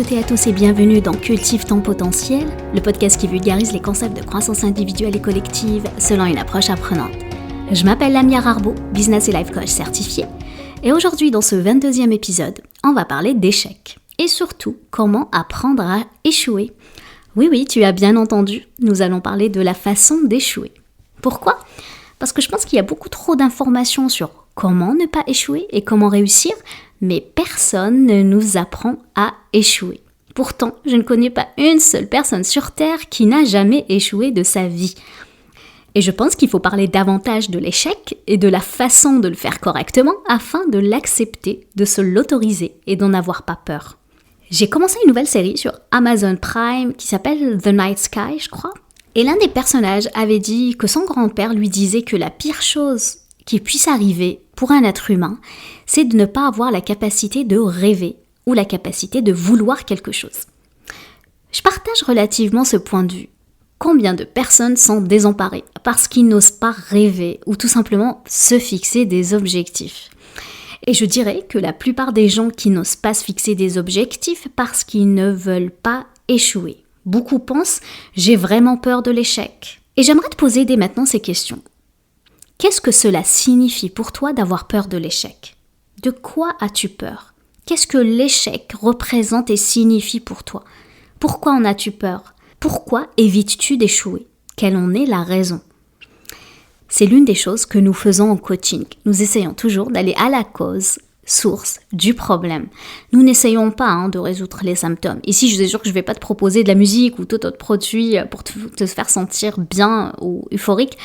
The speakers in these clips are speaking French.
toutes et à tous et bienvenue dans Cultive ton potentiel, le podcast qui vulgarise les concepts de croissance individuelle et collective selon une approche apprenante. Je m'appelle Lamia Rarbo, business et life coach certifiée, et aujourd'hui dans ce 22e épisode, on va parler d'échecs et surtout comment apprendre à échouer. Oui, tu as bien entendu, nous allons parler de la façon d'échouer. Pourquoi ? Parce que je pense qu'il y a beaucoup trop d'informations sur comment ne pas échouer et comment réussir, mais personne ne nous apprend à échouer. Pourtant, je ne connais pas une seule personne sur Terre qui n'a jamais échoué de sa vie. Et je pense qu'il faut parler davantage de l'échec et de la façon de le faire correctement afin de l'accepter, de se l'autoriser et d'en avoir pas peur. J'ai commencé une nouvelle série sur Amazon Prime qui s'appelle The Night Sky, je crois. Et l'un des personnages avait dit que son grand-père lui disait que la pire chose qui puisse arriver pour un être humain, c'est de ne pas avoir la capacité de rêver ou la capacité de vouloir quelque chose. Je partage relativement ce point de vue. Combien de personnes sont désemparées parce qu'ils n'osent pas rêver ou tout simplement se fixer des objectifs ? Et je dirais que la plupart des gens qui n'osent pas se fixer des objectifs parce qu'ils ne veulent pas échouer. Beaucoup pensent « j'ai vraiment peur de l'échec ». Et j'aimerais te poser dès maintenant ces questions. Qu'est-ce que cela signifie pour toi d'avoir peur de l'échec ? De quoi as-tu peur ? Qu'est-ce que l'échec représente et signifie pour toi ? Pourquoi en as-tu peur ? Pourquoi évites-tu d'échouer ? Quelle en est la raison ? C'est l'une des choses que nous faisons en coaching. Nous essayons toujours d'aller à la cause, source du problème. Nous n'essayons pas de résoudre les symptômes. Ici, je suis sûre que je ne vais pas te proposer de la musique ou tout autre produit pour te faire sentir bien ou euphorique.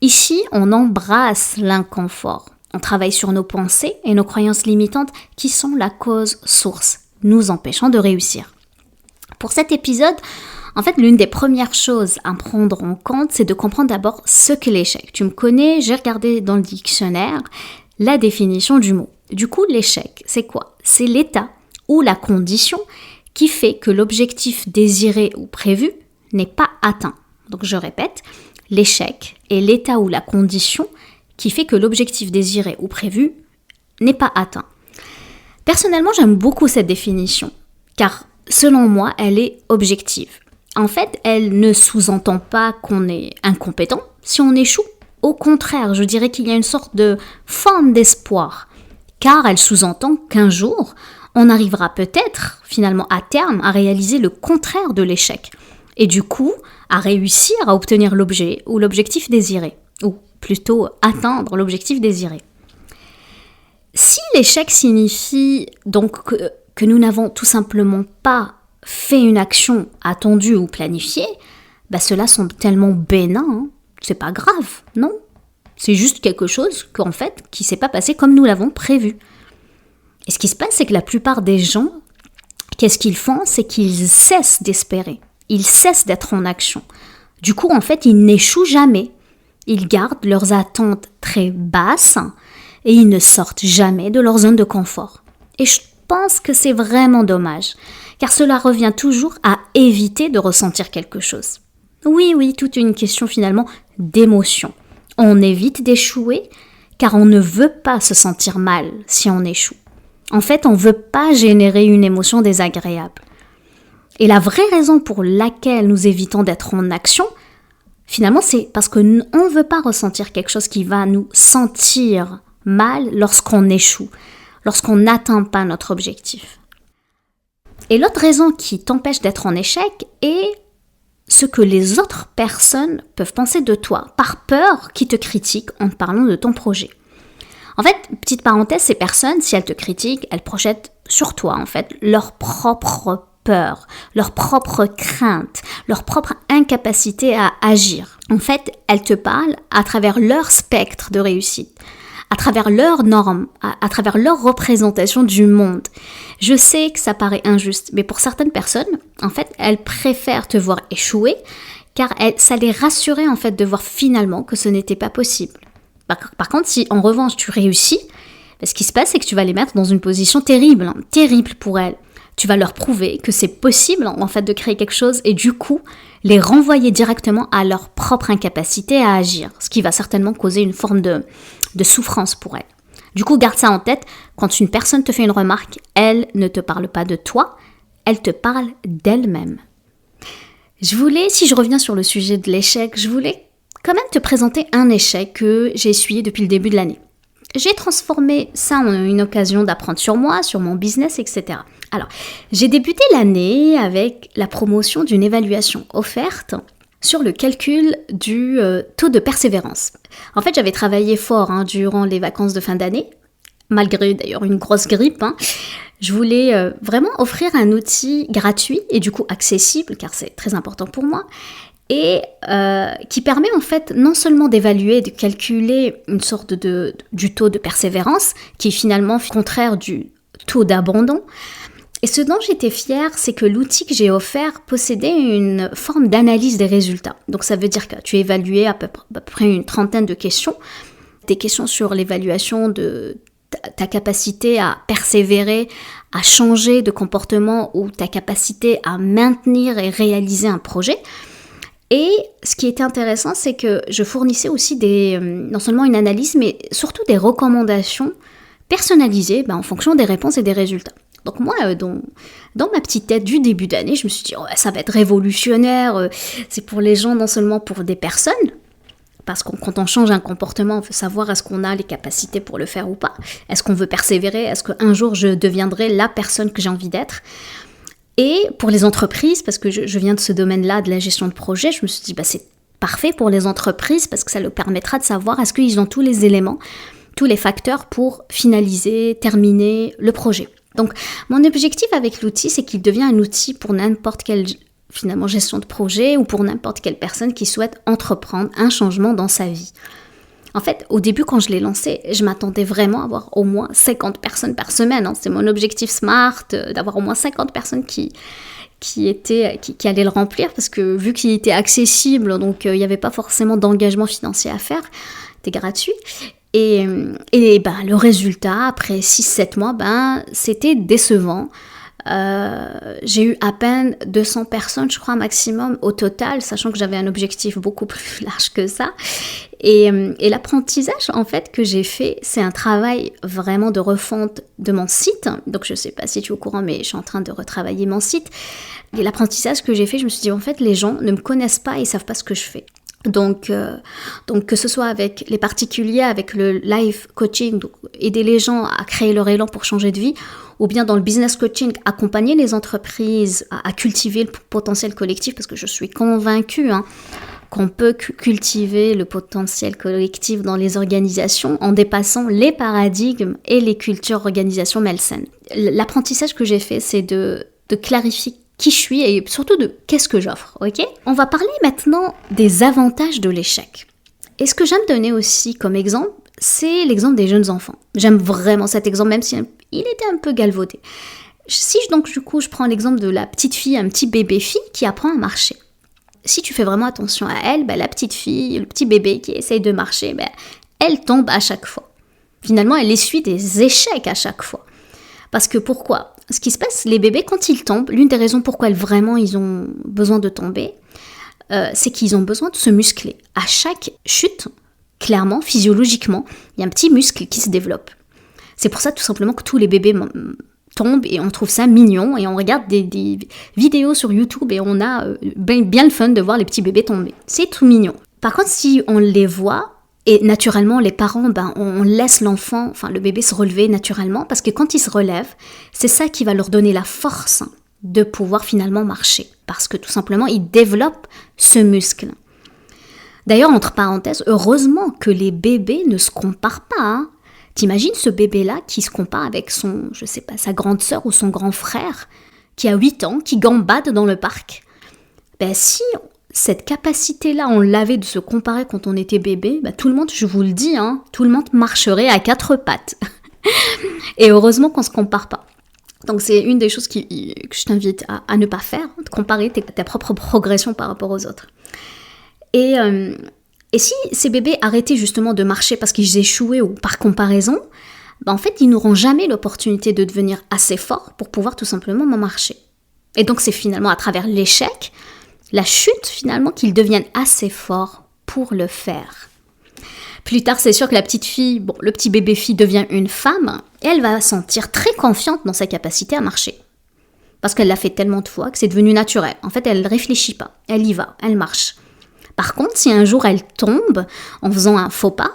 Ici, on embrasse l'inconfort. On travaille sur nos pensées et nos croyances limitantes qui sont la cause source, nous empêchant de réussir. Pour cet épisode, en fait, l'une des premières choses à prendre en compte, c'est de comprendre d'abord ce qu'est l'échec. Tu me connais, j'ai regardé dans le dictionnaire la définition du mot. Du coup, l'échec, c'est quoi ? C'est l'état ou la condition qui fait que l'objectif désiré ou prévu n'est pas atteint. Donc, je répète, l'échec est l'état ou la condition qui fait que l'objectif désiré ou prévu n'est pas atteint. Personnellement, j'aime beaucoup cette définition, car selon moi, elle est objective. En fait, elle ne sous-entend pas qu'on est incompétent si on échoue. Au contraire, je dirais qu'il y a une sorte de forme d'espoir, car elle sous-entend qu'un jour, on arrivera peut-être, finalement à terme, à réaliser le contraire de l'échec, et du coup, à réussir à obtenir l'objet ou l'objectif désiré, ou plutôt atteindre l'objectif désiré. Si l'échec signifie donc que nous n'avons tout simplement pas fait une action attendue ou planifiée, cela semble tellement bénin, c'est pas grave, non ? C'est juste quelque chose qui s'est pas passé comme nous l'avons prévu. Et ce qui se passe, c'est que la plupart des gens, qu'est-ce qu'ils font ? C'est qu'ils cessent d'espérer. Ils cessent d'être en action. Du coup, ils n'échouent jamais. Ils gardent leurs attentes très basses et ils ne sortent jamais de leur zone de confort. Et je pense que c'est vraiment dommage, car cela revient toujours à éviter de ressentir quelque chose. Oui, toute une question finalement d'émotion. On évite d'échouer car on ne veut pas se sentir mal si on échoue. En fait, on ne veut pas générer une émotion désagréable. Et la vraie raison pour laquelle nous évitons d'être en action, finalement, c'est parce qu'on ne veut pas ressentir quelque chose qui va nous sentir mal lorsqu'on échoue, lorsqu'on n'atteint pas notre objectif. Et l'autre raison qui t'empêche d'être en échec est ce que les autres personnes peuvent penser de toi, par peur qu'ils te critiquent en te parlant de ton projet. En fait, petite parenthèse, ces personnes, si elles te critiquent, elles projettent sur toi, leur propre peur, leur propre crainte, leur propre incapacité à agir. En fait, elles te parlent à travers leur spectre de réussite, à travers leurs normes, à travers leur représentation du monde. Je sais que ça paraît injuste, mais pour certaines personnes, elles préfèrent te voir échouer, car ça les rassurait de voir finalement que ce n'était pas possible. Par contre, si en revanche tu réussis, ce qui se passe, c'est que tu vas les mettre dans une position terrible pour elles. Tu vas leur prouver que c'est possible de créer quelque chose et du coup les renvoyer directement à leur propre incapacité à agir, ce qui va certainement causer une forme de souffrance pour elles. Du coup, garde ça en tête, quand une personne te fait une remarque, elle ne te parle pas de toi, elle te parle d'elle-même. Si je reviens sur le sujet de l'échec, je voulais quand même te présenter un échec que j'ai essuyé depuis le début de l'année. J'ai transformé ça en une occasion d'apprendre sur moi, sur mon business, etc. Alors, j'ai débuté l'année avec la promotion d'une évaluation offerte sur le calcul du taux de persévérance. En fait, j'avais travaillé fort durant les vacances de fin d'année, malgré d'ailleurs une grosse grippe. Je voulais vraiment offrir un outil gratuit et du coup accessible, car c'est très important pour moi, et qui permet en fait non seulement d'évaluer, de calculer une sorte du taux de persévérance, qui est finalement contraire du taux d'abandon. Et ce dont j'étais fière, c'est que l'outil que j'ai offert possédait une forme d'analyse des résultats. Donc ça veut dire que tu évaluais à peu près une trentaine de questions, des questions sur l'évaluation de ta capacité à persévérer, à changer de comportement ou ta capacité à maintenir et réaliser un projet. Et ce qui était intéressant, c'est que je fournissais aussi non seulement une analyse, mais surtout des recommandations personnalisées en fonction des réponses et des résultats. Donc moi, dans ma petite tête du début d'année, je me suis dit ça va être révolutionnaire, c'est pour les gens, non seulement pour des personnes, parce que quand on change un comportement, on veut savoir est-ce qu'on a les capacités pour le faire ou pas, est-ce qu'on veut persévérer, est-ce qu'un jour je deviendrai la personne que j'ai envie d'être. Et pour les entreprises, parce que je viens de ce domaine-là, de la gestion de projet, je me suis dit c'est parfait pour les entreprises parce que ça leur permettra de savoir est-ce qu'ils ont tous les éléments, tous les facteurs pour finaliser, terminer le projet. Donc, mon objectif avec l'outil, c'est qu'il devient un outil pour n'importe quelle finalement gestion de projet ou pour n'importe quelle personne qui souhaite entreprendre un changement dans sa vie. En fait, au début, quand je l'ai lancé, je m'attendais vraiment à avoir au moins 50 personnes par semaine. C'est mon objectif SMART, d'avoir au moins 50 personnes qui allaient le remplir parce que vu qu'il était accessible, donc il n'y avait pas forcément d'engagement financier à faire, c'était gratuit. Et le résultat, après 6-7 mois, c'était décevant. J'ai eu à peine 200 personnes, je crois, maximum au total, sachant que j'avais un objectif beaucoup plus large que ça. Et l'apprentissage, en fait, que j'ai fait, c'est un travail vraiment de refonte de mon site. Donc, je ne sais pas si tu es au courant, mais je suis en train de retravailler mon site. Et l'apprentissage que j'ai fait, je me suis dit, en fait, les gens ne me connaissent pas et ne savent pas ce que je fais. Donc que ce soit avec les particuliers, avec le life coaching, donc aider les gens à créer leur élan pour changer de vie, ou bien dans le business coaching, accompagner les entreprises à cultiver le potentiel collectif, parce que je suis convaincue qu'on peut cultiver le potentiel collectif dans les organisations en dépassant les paradigmes et les cultures organisation malsaines. L'apprentissage que j'ai fait, c'est de clarifier qui je suis et surtout de qu'est-ce que j'offre, ok ? On va parler maintenant des avantages de l'échec. Et ce que j'aime donner aussi comme exemple, c'est l'exemple des jeunes enfants. J'aime vraiment cet exemple, même s'il était un peu galvaudé. Si donc du coup je prends l'exemple de la petite fille, un petit bébé fille qui apprend à marcher. Si tu fais vraiment attention à elle, la petite fille, le petit bébé qui essaye de marcher, elle tombe à chaque fois. Finalement, elle essuie des échecs à chaque fois. Parce que pourquoi ? Ce qui se passe, les bébés, quand ils tombent, l'une des raisons pourquoi ils ont besoin de tomber, c'est qu'ils ont besoin de se muscler. À chaque chute, clairement, physiologiquement, il y a un petit muscle qui se développe. C'est pour ça tout simplement que tous les bébés tombent et on trouve ça mignon et on regarde des vidéos sur YouTube et on a bien le fun de voir les petits bébés tomber. C'est tout mignon. Par contre, si on les voit, et naturellement, les parents, on laisse l'enfant, le bébé se relever naturellement, parce que quand il se relève, c'est ça qui va leur donner la force de pouvoir finalement marcher. Parce que tout simplement, il développe ce muscle. D'ailleurs, entre parenthèses, heureusement que les bébés ne se comparent pas. T'imagines ce bébé-là qui se compare avec sa grande sœur ou son grand frère, qui a 8 ans, qui gambade dans le parc. Si cette capacité-là, on l'avait de se comparer quand on était bébé, tout le monde, je vous le dis, tout le monde marcherait à 4 pattes. Et heureusement qu'on ne se compare pas. Donc c'est une des choses que je t'invite à ne pas faire, de comparer ta propre progression par rapport aux autres. Et si ces bébés arrêtaient justement de marcher parce qu'ils échouaient ou par comparaison, en fait, ils n'auront jamais l'opportunité de devenir assez forts pour pouvoir tout simplement marcher. Et donc c'est finalement à travers l'échec, la chute finalement, qu'ils deviennent assez forts pour le faire. Plus tard, c'est sûr que la petite fille, le petit bébé fille devient une femme et elle va se sentir très confiante dans sa capacité à marcher. parce qu'elle l'a fait tellement de fois que c'est devenu naturel. En fait, elle ne réfléchit pas, elle y va, elle marche. Par contre, si un jour elle tombe en faisant un faux pas,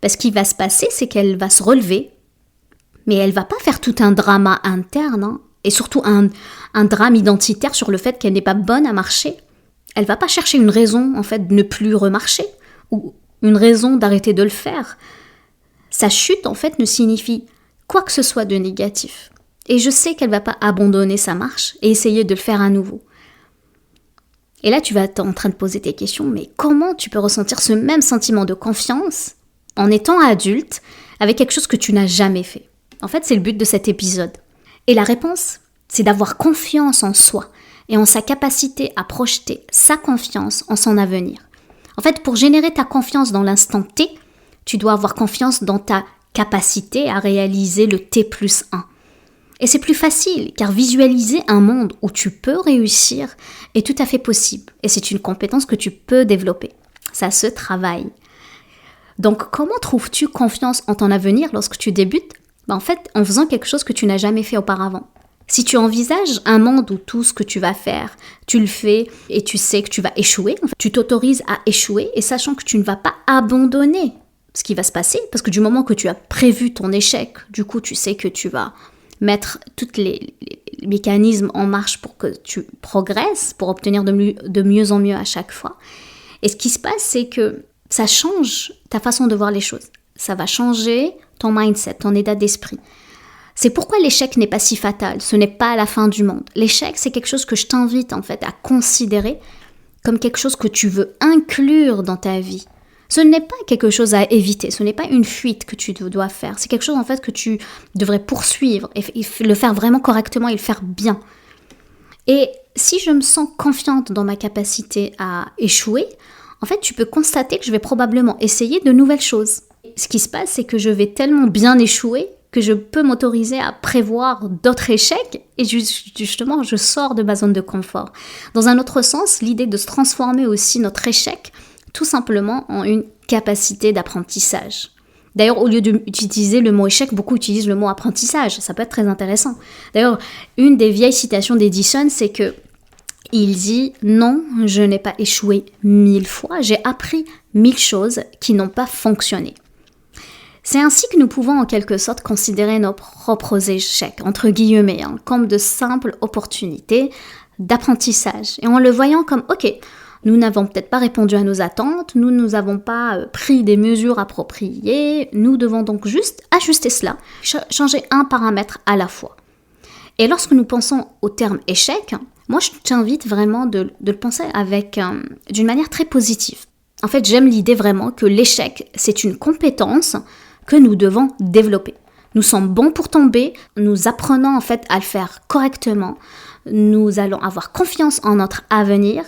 ce qui va se passer, c'est qu'elle va se relever, mais elle va pas faire tout un drama interne, hein, et surtout un drame identitaire sur le fait qu'elle n'est pas bonne à marcher. Elle va pas chercher une raison, en fait, de ne plus remarcher, ou une raison d'arrêter de le faire. Sa chute, en fait, ne signifie quoi que ce soit de négatif. Et je sais qu'elle va pas abandonner sa marche et essayer de le faire à nouveau. Et là, tu vas être en train de poser tes questions, mais comment tu peux ressentir ce même sentiment de confiance en étant adulte avec quelque chose que tu n'as jamais fait? En fait, c'est le but de cet épisode. Et la réponse, c'est d'avoir confiance en soi et en sa capacité à projeter sa confiance en son avenir. En fait, pour générer ta confiance dans l'instant T, tu dois avoir confiance dans ta capacité à réaliser le T+1. Et c'est plus facile, car visualiser un monde où tu peux réussir est tout à fait possible. Et c'est une compétence que tu peux développer. Ça se travaille. Donc, comment trouves-tu confiance en ton avenir lorsque tu débutes? En fait, en faisant quelque chose que tu n'as jamais fait auparavant. Si tu envisages un monde où tout ce que tu vas faire, tu le fais et tu sais que tu vas échouer, en fait, tu t'autorises à échouer et sachant que tu ne vas pas abandonner ce qui va se passer, parce que du moment que tu as prévu ton échec, du coup, tu sais que tu vas mettre tous les mécanismes en marche pour que tu progresses, pour obtenir de mieux en mieux à chaque fois. Et ce qui se passe, c'est que ça change ta façon de voir les choses. Ça va changer ton mindset, ton état d'esprit. C'est pourquoi l'échec n'est pas si fatal, ce n'est pas la fin du monde. L'échec, c'est quelque chose que je t'invite en fait à considérer comme quelque chose que tu veux inclure dans ta vie. Ce n'est pas quelque chose à éviter, ce n'est pas une fuite que tu dois faire, c'est quelque chose en fait que tu devrais poursuivre et le faire vraiment correctement et le faire bien. Et si je me sens confiante dans ma capacité à échouer, en fait tu peux constater que je vais probablement essayer de nouvelles choses. Ce qui se passe, c'est que je vais tellement bien échouer que je peux m'autoriser à prévoir d'autres échecs et justement je sors de ma zone de confort. Dans un autre sens, l'idée de se transformer aussi notre échec tout simplement en une capacité d'apprentissage. D'ailleurs, au lieu d'utiliser le mot échec, beaucoup utilisent le mot apprentissage. Ça peut être très intéressant. D'ailleurs, une des vieilles citations d'Edison, c'est que il dit « Non, je n'ai pas échoué 1000 fois, j'ai appris 1000 choses qui n'ont pas fonctionné. » C'est ainsi que nous pouvons en quelque sorte considérer nos propres échecs, entre guillemets, comme de simples opportunités d'apprentissage. Et en le voyant comme « Ok, nous n'avons peut-être pas répondu à nos attentes, nous n'avons pas pris des mesures appropriées, nous devons donc juste ajuster cela, changer un paramètre à la fois. » Et lorsque nous pensons au terme échec, moi je t'invite vraiment de le penser d'une manière très positive. En fait, j'aime l'idée vraiment que l'échec, c'est une compétence que nous devons développer. Nous sommes bons pour tomber, nous apprenons en fait à le faire correctement, nous allons avoir confiance en notre avenir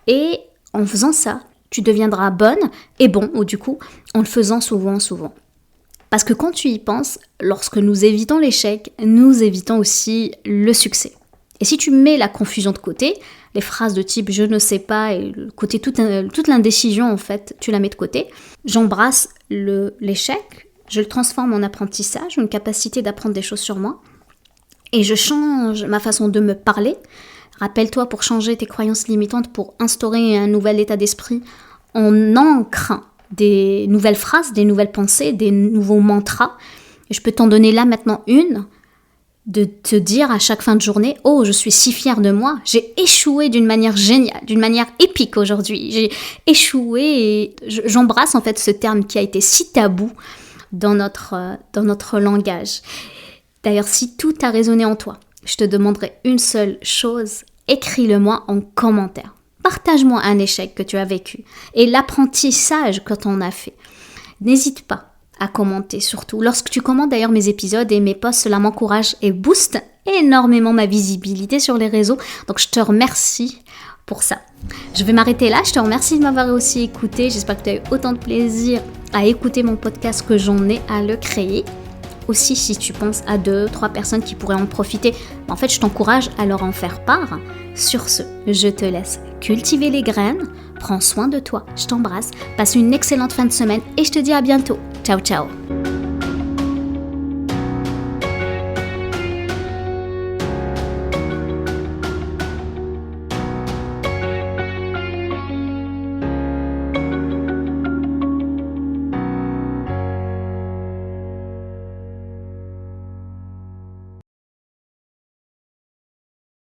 et en faisant ça, tu deviendras bonne et bon, ou du coup, en le faisant souvent. Parce que quand tu y penses, lorsque nous évitons l'échec, nous évitons aussi le succès. Et si tu mets la confusion de côté, les phrases de type « je ne sais pas » et le côté toute l'indécision, en fait, tu la mets de côté, j'embrasse l'échec, je le transforme en apprentissage, une capacité d'apprendre des choses sur moi, et je change ma façon de me parler. Rappelle-toi, pour changer tes croyances limitantes, pour instaurer un nouvel état d'esprit, on ancre des nouvelles phrases, des nouvelles pensées, des nouveaux mantras. Et je peux t'en donner là maintenant une, de te dire à chaque fin de journée « Oh, je suis si fière de moi, j'ai échoué d'une manière géniale, d'une manière épique aujourd'hui. J'ai échoué et j'embrasse en fait ce terme qui a été si tabou dans notre langage. D'ailleurs, si tout a résonné en toi, je te demanderai une seule chose, écris-le-moi en commentaire. Partage-moi un échec que tu as vécu et l'apprentissage que tu en as fait. N'hésite pas à commenter surtout. Lorsque tu commentes d'ailleurs mes épisodes et mes posts, cela m'encourage et booste énormément ma visibilité sur les réseaux. Donc je te remercie pour ça. Je vais m'arrêter là. Je te remercie de m'avoir aussi écouté. J'espère que tu as eu autant de plaisir à écouter mon podcast que j'en ai à le créer. Aussi, si tu penses à 2-3 personnes qui pourraient en profiter, en fait, je t'encourage à leur en faire part. Sur ce, je te laisse cultiver les graines. Prends soin de toi. Je t'embrasse. Passe une excellente fin de semaine et je te dis à bientôt. Ciao, ciao.